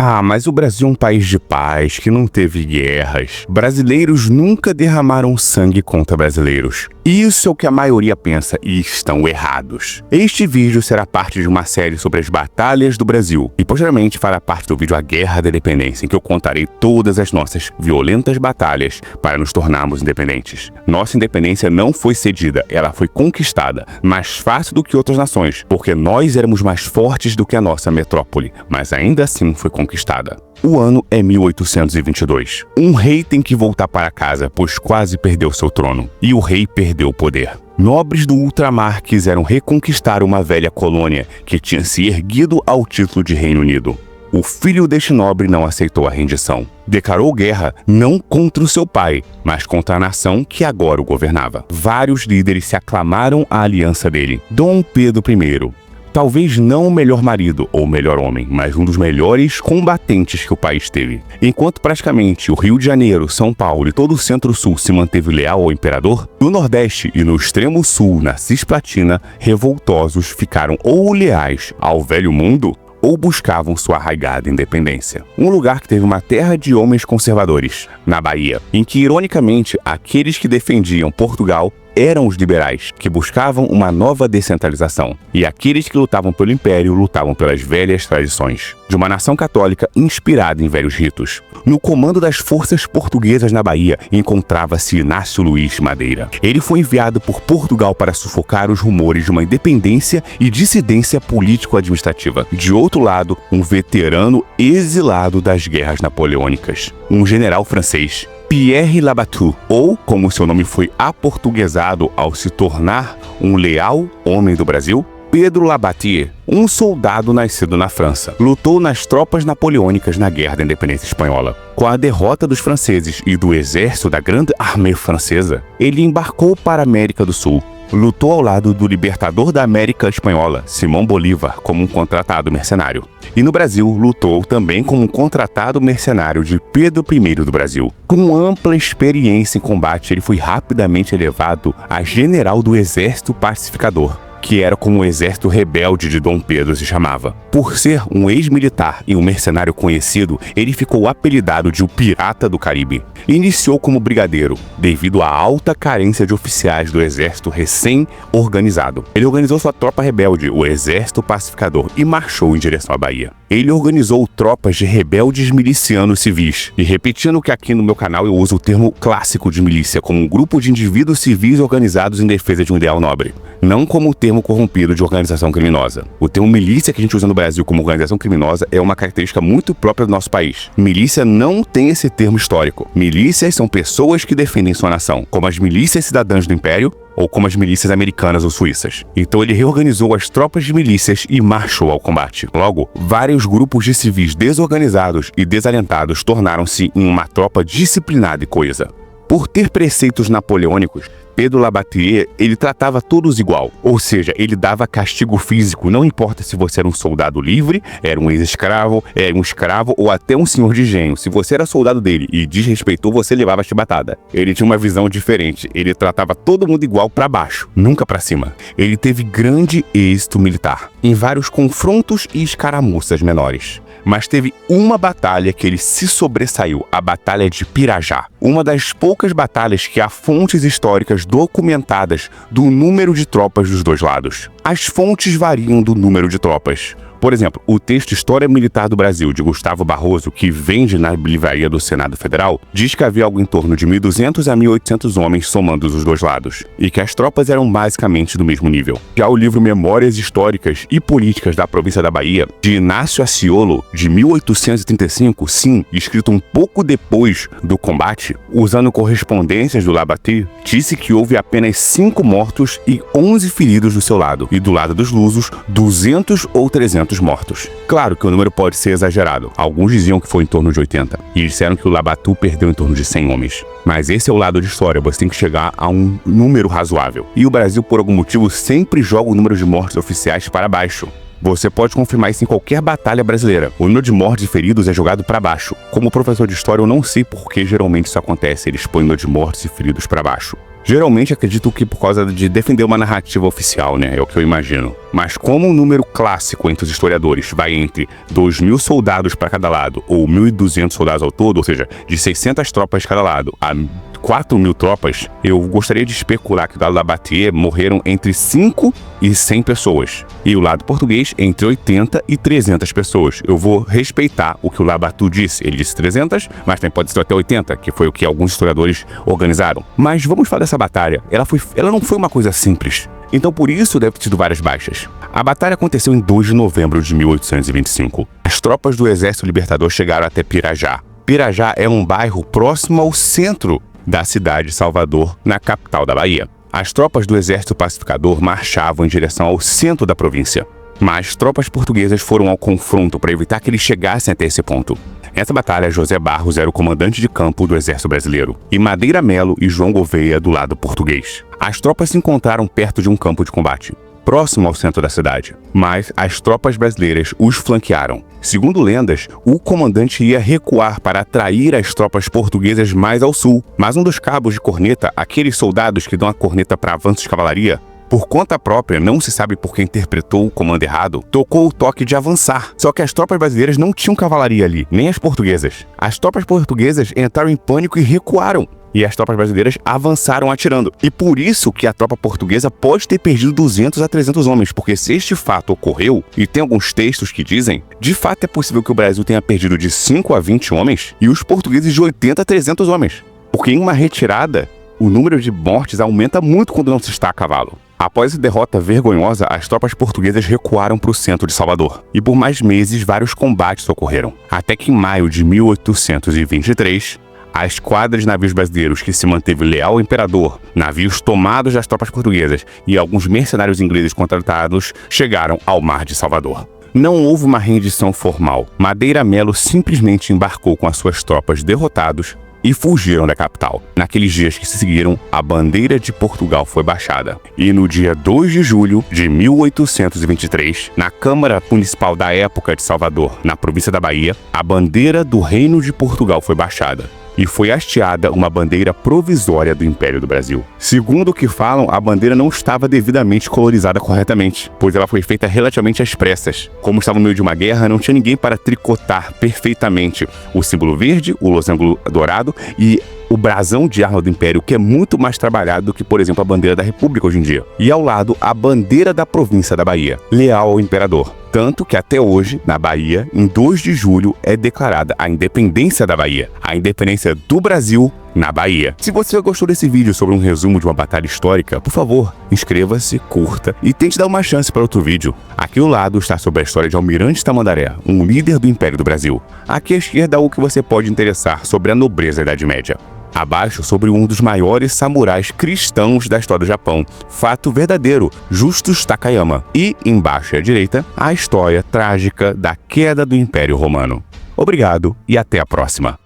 Ah, mas o Brasil é um país de paz, que não teve guerras. Brasileiros nunca derramaram sangue contra brasileiros. Isso é o que a maioria pensa e estão errados. Este vídeo será parte de uma série sobre as batalhas do Brasil e posteriormente fará parte do vídeo A Guerra da Independência, em que eu contarei todas as nossas violentas batalhas para nos tornarmos independentes. Nossa independência não foi cedida, ela foi conquistada, mais fácil do que outras nações, porque nós éramos mais fortes do que a nossa metrópole, mas ainda assim foi conquistada. O ano é 1822. Um rei tem que voltar para casa, pois quase perdeu seu trono. E o rei perdeu o poder. Nobres do ultramar quiseram reconquistar uma velha colônia que tinha se erguido ao título de Reino Unido. O filho deste nobre não aceitou a rendição. Declarou guerra não contra o seu pai, mas contra a nação que agora o governava. Vários líderes se aclamaram à aliança dele. Dom Pedro I. Talvez não o melhor marido ou o melhor homem, mas um dos melhores combatentes que o país teve. Enquanto praticamente o Rio de Janeiro, São Paulo e todo o Centro-Sul se manteve leal ao imperador, no Nordeste e no extremo sul, na Cisplatina, revoltosos ficaram ou leais ao velho mundo ou buscavam sua arraigada independência. Um lugar que teve uma terra de homens conservadores, na Bahia, em que, ironicamente, aqueles que defendiam Portugal eram os liberais, que buscavam uma nova descentralização, e aqueles que lutavam pelo império lutavam pelas velhas tradições, de uma nação católica inspirada em velhos ritos. No comando das forças portuguesas na Bahia encontrava-se Inácio Luís Madeira. Ele foi enviado por Portugal para sufocar os rumores de uma independência e dissidência político-administrativa. De outro lado, um veterano exilado das guerras napoleônicas, um general francês, Pierre Labatut, ou, como seu nome foi aportuguesado ao se tornar um leal homem do Brasil, Pedro Labatut, um soldado nascido na França. Lutou nas tropas napoleônicas na Guerra da Independência Espanhola. Com a derrota dos franceses e do exército da Grande Armée Francesa, ele embarcou para a América do Sul. Lutou ao lado do libertador da América Espanhola, Simão Bolívar, como um contratado mercenário. E no Brasil, lutou também como um contratado mercenário de Pedro I do Brasil. Com ampla experiência em combate, ele foi rapidamente elevado a general do Exército Pacificador, que era como o exército rebelde de Dom Pedro se chamava. Por ser um ex-militar e um mercenário conhecido, ele ficou apelidado de o Pirata do Caribe. Iniciou como brigadeiro, devido à alta carência de oficiais do exército recém-organizado. Ele organizou sua tropa rebelde, o Exército Pacificador, e marchou em direção à Bahia. Ele organizou tropas de rebeldes milicianos civis. E repetindo que aqui no meu canal eu uso o termo clássico de milícia, como um grupo de indivíduos civis organizados em defesa de um ideal nobre, não como o termo corrompido de organização criminosa. O termo milícia que a gente usa no Brasil como organização criminosa é uma característica muito própria do nosso país. Milícia não tem esse termo histórico. Milícias são pessoas que defendem sua nação, como as milícias cidadãs do Império ou como as milícias americanas ou suíças. Então ele reorganizou as tropas de milícias e marchou ao combate. Logo, vários grupos de civis desorganizados e desalentados tornaram-se em uma tropa disciplinada e coesa. Por ter preceitos napoleônicos, Pedro Labatut, ele tratava todos igual, ou seja, ele dava castigo físico, não importa se você era um soldado livre, era um ex-escravo, era um escravo ou até um senhor de engenho. Se você era soldado dele e desrespeitou, você levava chibatada. Ele tinha uma visão diferente, ele tratava todo mundo igual para baixo, nunca para cima. Ele teve grande êxito militar, em vários confrontos e escaramuças menores. Mas teve uma batalha que ele se sobressaiu, a Batalha de Pirajá. Uma das poucas batalhas que há fontes históricas documentadas do número de tropas dos dois lados. As fontes variam do número de tropas. Por exemplo, o texto História Militar do Brasil, de Gustavo Barroso, que vende na livraria do Senado Federal, diz que havia algo em torno de 1.200 a 1.800 homens somando os dois lados, e que as tropas eram basicamente do mesmo nível. Já o livro Memórias Históricas e Políticas da Província da Bahia, de Inácio Aciolo, de 1835, sim, escrito um pouco depois do combate, usando correspondências do Labatut, disse que houve apenas 5 mortos e 11 feridos do seu lado, e do lado dos lusos, 200 ou 300 mortos. Claro que o número pode ser exagerado. Alguns diziam que foi em torno de 80. E disseram que o Labatut perdeu em torno de 100 homens. Mas esse é o lado de história. Você tem que chegar a um número razoável. E o Brasil, por algum motivo, sempre joga o número de mortes oficiais para baixo. Você pode confirmar isso em qualquer batalha brasileira. O número de mortes e feridos é jogado para baixo. Como professor de história, eu não sei por que geralmente isso acontece. Eles põem o número de mortes e feridos para baixo. Geralmente acredito que por causa de defender uma narrativa oficial, né? É o que eu imagino. Mas como o número clássico entre os historiadores vai entre 2.000 soldados para cada lado ou 1.200 soldados ao todo, ou seja, de 600 tropas de cada lado a 4.000 tropas, eu gostaria de especular que do lado da Batia morreram entre 5 e 100 pessoas. E o lado português entre 80 e 300 pessoas. Eu vou respeitar o que o Labatut disse. Ele disse 300, mas também pode ser até 80, que foi o que alguns historiadores organizaram. Mas vamos falar dessa batalha. Ela não foi uma coisa simples. Então por isso deve ter tido várias baixas. A batalha aconteceu em 2 de novembro de 1825. As tropas do Exército Libertador chegaram até Pirajá. Pirajá é um bairro próximo ao centro da cidade de Salvador, na capital da Bahia. As tropas do Exército Pacificador marchavam em direção ao centro da província, mas tropas portuguesas foram ao confronto para evitar que eles chegassem até esse ponto. Nessa batalha, José Barros era o comandante de campo do Exército Brasileiro e Madeira Melo e João Gouveia do lado português. As tropas se encontraram perto de um campo de combate, próximo ao centro da cidade, mas as tropas brasileiras os flanquearam. Segundo lendas, o comandante ia recuar para atrair as tropas portuguesas mais ao sul, mas um dos cabos de corneta, aqueles soldados que dão a corneta para avanços de cavalaria, por conta própria, não se sabe por que interpretou o comando errado, tocou o toque de avançar. Só que as tropas brasileiras não tinham cavalaria ali, nem as portuguesas. As tropas portuguesas entraram em pânico e recuaram. E as tropas brasileiras avançaram atirando. E por isso que a tropa portuguesa pode ter perdido 200 a 300 homens, porque se este fato ocorreu, e tem alguns textos que dizem, de fato é possível que o Brasil tenha perdido de 5 a 20 homens e os portugueses de 80 a 300 homens. Porque em uma retirada, o número de mortes aumenta muito quando não se está a cavalo. Após a derrota vergonhosa, as tropas portuguesas recuaram para o centro de Salvador. E por mais meses, vários combates ocorreram. Até que em maio de 1823, a esquadra de navios brasileiros que se manteve leal ao imperador, navios tomados das tropas portuguesas e alguns mercenários ingleses contratados chegaram ao mar de Salvador. Não houve uma rendição formal. Madeira Melo simplesmente embarcou com as suas tropas derrotados e fugiram da capital. Naqueles dias que se seguiram, a bandeira de Portugal foi baixada. E no dia 2 de julho de 1823, na Câmara Municipal da época de Salvador, na província da Bahia, a bandeira do Reino de Portugal foi baixada. E foi hasteada uma bandeira provisória do Império do Brasil. Segundo o que falam, a bandeira não estava devidamente colorizada corretamente, pois ela foi feita relativamente às pressas. Como estava no meio de uma guerra, não tinha ninguém para tricotar perfeitamente o símbolo verde, o losango dourado e o brasão de arma do Império, que é muito mais trabalhado do que, por exemplo, a bandeira da República hoje em dia. E ao lado, a bandeira da província da Bahia, leal ao imperador. Tanto que até hoje, na Bahia, em 2 de julho, é declarada a independência da Bahia, a independência do Brasil na Bahia. Se você gostou desse vídeo sobre um resumo de uma batalha histórica, por favor, inscreva-se, curta e tente dar uma chance para outro vídeo. Aqui ao lado está sobre a história de Almirante Tamandaré, um líder do Império do Brasil. Aqui à esquerda o que você pode interessar sobre a nobreza da Idade Média. Abaixo, sobre um dos maiores samurais cristãos da história do Japão, fato verdadeiro, Justus Takayama. E, embaixo à direita, a história trágica da queda do Império Romano. Obrigado e até a próxima.